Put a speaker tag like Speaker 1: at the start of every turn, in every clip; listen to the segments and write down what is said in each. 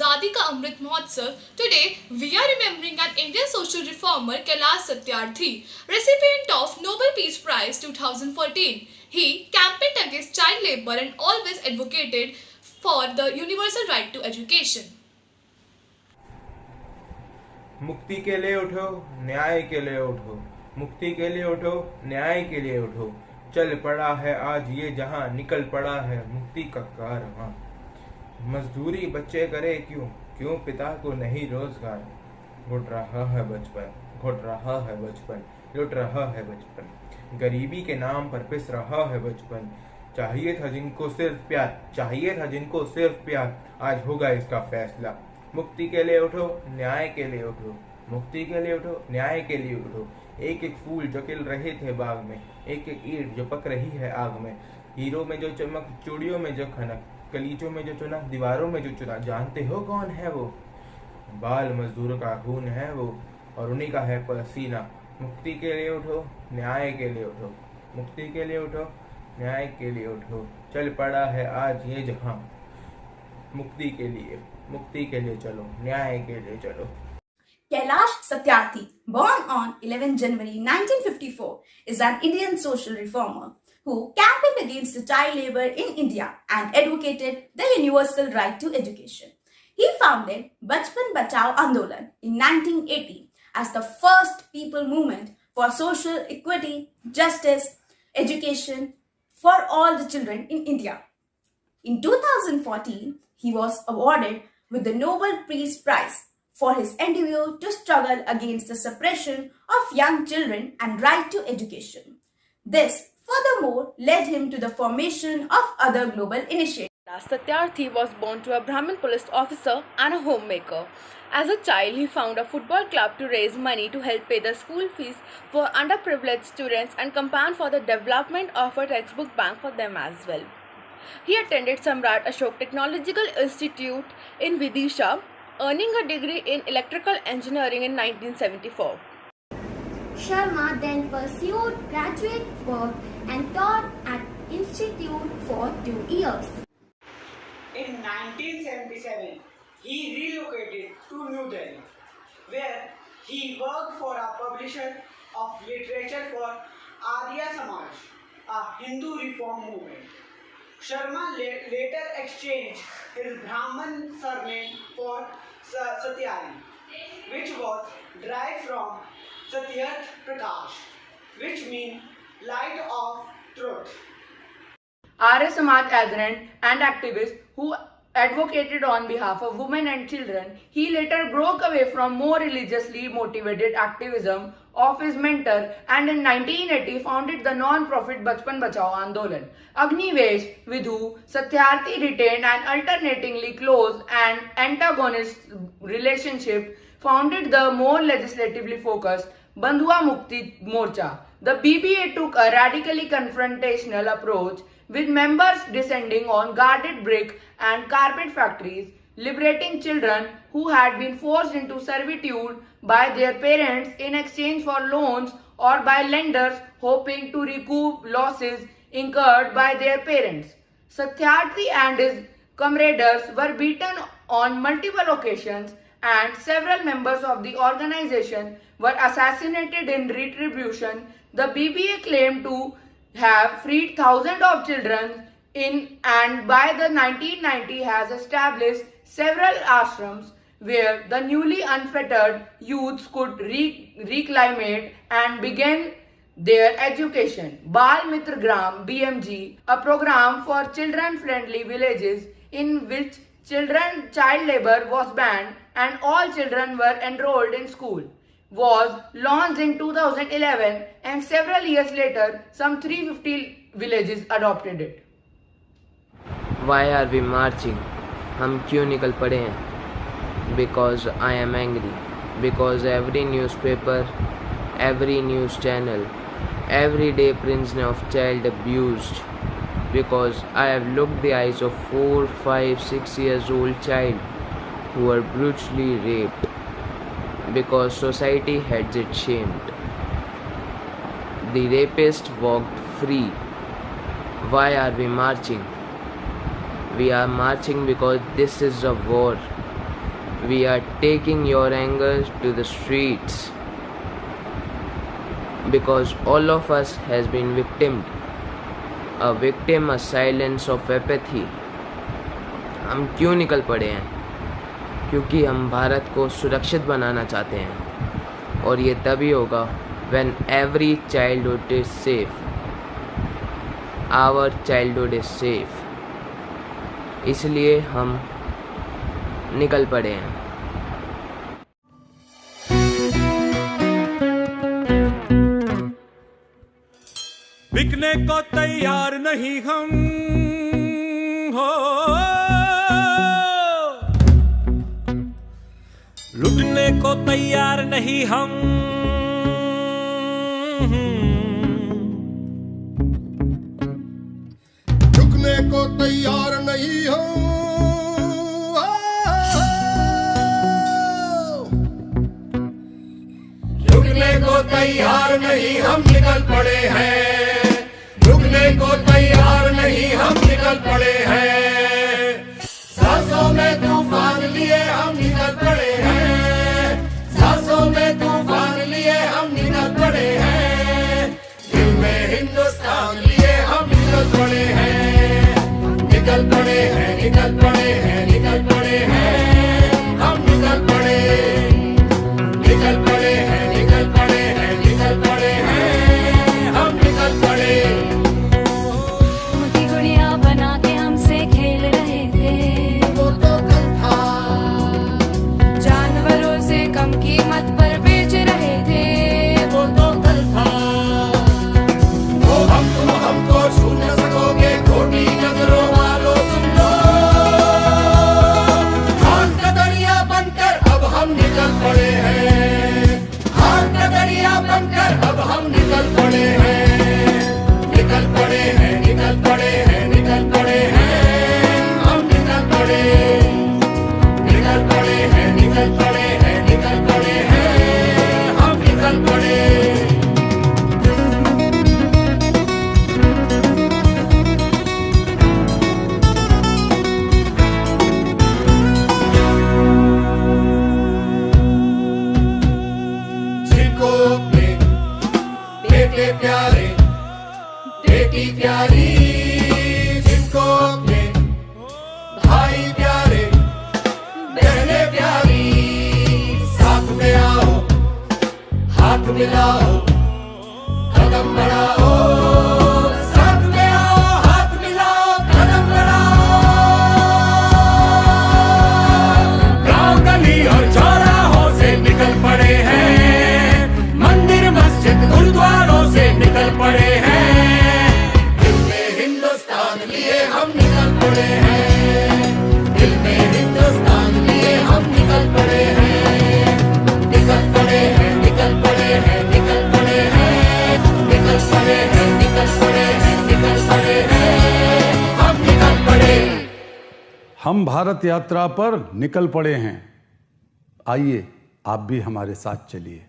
Speaker 1: Azadi Ka Amrit Mahotsav, today we are remembering an Indian social reformer Kailash Satyarthi, recipient of Nobel Peace Prize 2014. He campaigned against child labour and always advocated for the universal right to education.
Speaker 2: मुक्ति के लिए उठो, न्याय के लिए उठो, मुक्ति के लिए उठो, न्याय के लिए उठो। चल पड़ा है आज ये जहां, निकल पड़ा है मुक्ति का कारवां। मजदूरी बच्चे करे क्यों, क्यों पिता को नहीं रोजगार। घुट रहा है बचपन, घुट रहा है बचपन, लुट रहा है बचपन। गरीबी के नाम पर पिस रहा है बचपन। चाहिए था जिनको सिर्फ प्यार, चाहिए था जिनको सिर्फ प्यार, आज होगा इसका फैसला। मुक्ति के लिए उठो, न्याय के लिए उठो, मुक्ति के लिए उठो, न्याय के लिए उठो। एक एक फूल जो खिल रहे थे बाग में, एक एक ईंट जो पक रही है आग में। हीरों में जो चमक, चूड़ियों में जो खनक, गलीचों में जो चुनक, दीवारों में जो चुना। जानते हो कौन है वो? बाल मजदूरों का खून है वो, और उन्हीं का है पसीना। मुक्ति के लिए उठो, न्याय के लिए उठो, मुक्ति के लिए उठो, न्याय के लिए उठो। चल पड़ा है आज ये जहां, मुक्ति के लिए चलो, न्याय के लिए चलो।
Speaker 3: Kailash Satyarthi, born on 11 January 1954, is an Indian social reformer who campaigned against the child labor in India and advocated the universal right to education. He founded Bachpan Bachao Andolan in 1980 as the first people movement for social equity, justice, education for all the children in India. In 2014, he was awarded with the Nobel Peace Prize for his endeavor to struggle against the suppression of young children and right to education. This, furthermore, led him to the formation of other global initiatives.
Speaker 4: Satyarthi was born to a Brahmin police officer and a homemaker. As a child, he found a football club to raise money to help pay the school fees for underprivileged students and campaign for the development of a textbook bank for them as well. He attended Samrat Ashok Technological Institute in Vidisha, earning a degree in electrical engineering in 1974.
Speaker 5: Sharma then pursued graduate work and taught at institute for 2 years.
Speaker 6: In 1977, he relocated to New Delhi, where he worked for a publisher of literature for Arya Samaj, a Hindu reform movement. Sharma later exchanged his Brahman surname for Satyari, which was derived from Satyarth Prakash, which means light of truth.
Speaker 4: Arya Samaj adherent and activist who advocated on behalf of women and children, he later broke away from more religiously motivated activism of his mentor and in 1980 founded the non-profit Bachpan Bachao Andolan. Agnivesh Vidhu Satyarthi retained an alternatingly close and antagonist relationship, founded the more legislatively focused Bandhua Mukti Morcha. The BBA took a radically confrontational approach with members descending on guarded brick and carpet factories, liberating children who had been forced into servitude by their parents in exchange for loans or by lenders hoping to recoup losses incurred by their parents. Satyarthi and his comrades were beaten on multiple occasions and several members of the organization were assassinated in retribution. The BBA claimed to have freed thousands of children in and by the 1990 has established several ashrams where the newly unfettered youths could reclimate and begin their education. Bal Mitra Gram BMG, a program for children-friendly villages in which child labor was banned and all children were enrolled in school, was launched in 2011 and several years later some 350 villages adopted it.
Speaker 7: Why are we marching? हम क्यों निकल पड़े हैं? Because I am angry. Because every newspaper, every news channel, every day prints of child abused. Because I have looked the eyes of 4, 5, 6 years old child who were brutally raped. Because society had it shamed. The rapist walked free. Why are we marching? We are marching because this is a war. we are taking your anger to the streets because all of us has been victimed. A victim, a silence of apathy. हम क्यों निकल पड़े हैं? क्योंकि हम भारत को सुरक्षित बनाना चाहते हैं और ये तभी होगा when every childhood is safe. Our childhood is safe. इसलिए हम निकल पड़े हैं.
Speaker 8: बिकने को तैयार नहीं हम हो, लुटने को तैयार नहीं हम,
Speaker 9: झुकने को तैयार नहीं हम, झुकने को तैयार नहीं हम निकल पड़े हैं, झुकने को तैयार नहीं हम निकल पड़े हैं, सांसों में तूफान लिए हम निकल पड़े हैं, सांसों में तूफान लिए हम निकल पड़े हैं, दिल में हिंदुस्तान लिए हम निकल पड़े हैं, निकल पड़े हैं, निकल पड़े हैं, निकल पड़े हैं, हम निकल पड़े, निकल पड़े हैं, निकल पड़े हैं, निकल पड़े हैं, हम निकल पड़े।
Speaker 10: मोटी गुड़िया बना के हमसे खेल रहे थे,
Speaker 9: वो तो कल था,
Speaker 10: जानवरों से कम कीमत पर बेच रहे थे,
Speaker 9: वो तो कल था, वो हम तुम हमको छू न सकोगे, खोटी नजरों वालों सुन लो, हाथ का दरिया बनकर अब हम निकल पड़े हैं, हाथ का दरिया बनकर अब हम निकल पड़े हैं, निकल पड़े हैं, निकल पड़े हैं, निकल पड़े हैं, हम निकल पड़े, निकल पड़े हैं, निकल पड़े हैं, निकल पड़े हैं, हम निकल पड़े। जिनको अपने बेटे प्यारे, बेटी प्यारी, जिनको अपने भाई प्यारे, बहनें प्यारी, साथ में आओ, हाथ मिलाओ, कदम बढ़ाओ, साथ में आओ, हाथ मिलाओ, कदम बढ़ाओ, गांव गली और चौराहों से निकल पड़े हैं, मंदिर मस्जिद गुरुद्वारों से निकल पड़े हैं, दिल में हिंदुस्तान लिए हम निकल पड़े हैं, दिल में हिंदुस्तान लिए हम निकल पड़े हैं, निकल पड़े हैं, निकल पड़े हैं, निकल पड़े हैं, निकल पड़े हैं, निकल पड़े हैं, निकल पड़े हैं, हम निकल पड़े।
Speaker 11: हम भारत यात्रा पर निकल पड़े हैं, आइए आप भी हमारे साथ चलिए।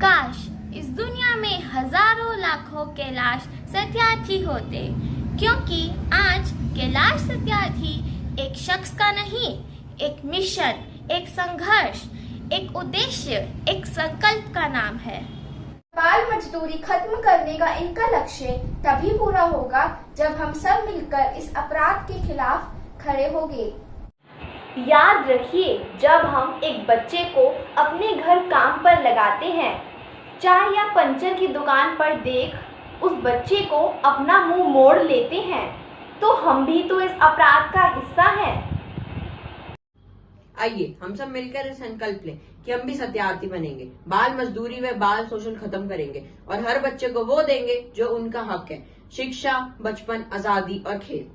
Speaker 5: काश इस दुनिया में हजारों लाखों कैलाश सत्यार्थी होते, क्योंकि आज कैलाश सत्यार्थी एक शख्स का नहीं, एक मिशन, एक संघर्ष, एक उद्देश्य, एक संकल्प का नाम है।
Speaker 3: बाल मजदूरी खत्म करने का इनका लक्ष्य तभी पूरा होगा जब हम सब मिलकर इस अपराध के खिलाफ खड़े होंगे।
Speaker 12: याद रखिए, जब हम एक बच्चे को अपने घर काम पर लगाते हैं, चाय या पंचर की दुकान पर देख उस बच्चे को अपना मुंह मोड़ लेते हैं, तो हम भी तो इस अपराध का हिस्सा हैं।
Speaker 4: आइए हम सब मिलकर ये संकल्प लें कि हम भी सत्यार्थी बनेंगे, बाल मजदूरी व बाल शोषण खत्म करेंगे और हर बच्चे को वो देंगे जो उनका हक है, शिक्षा, बचपन, आजादी और खेल।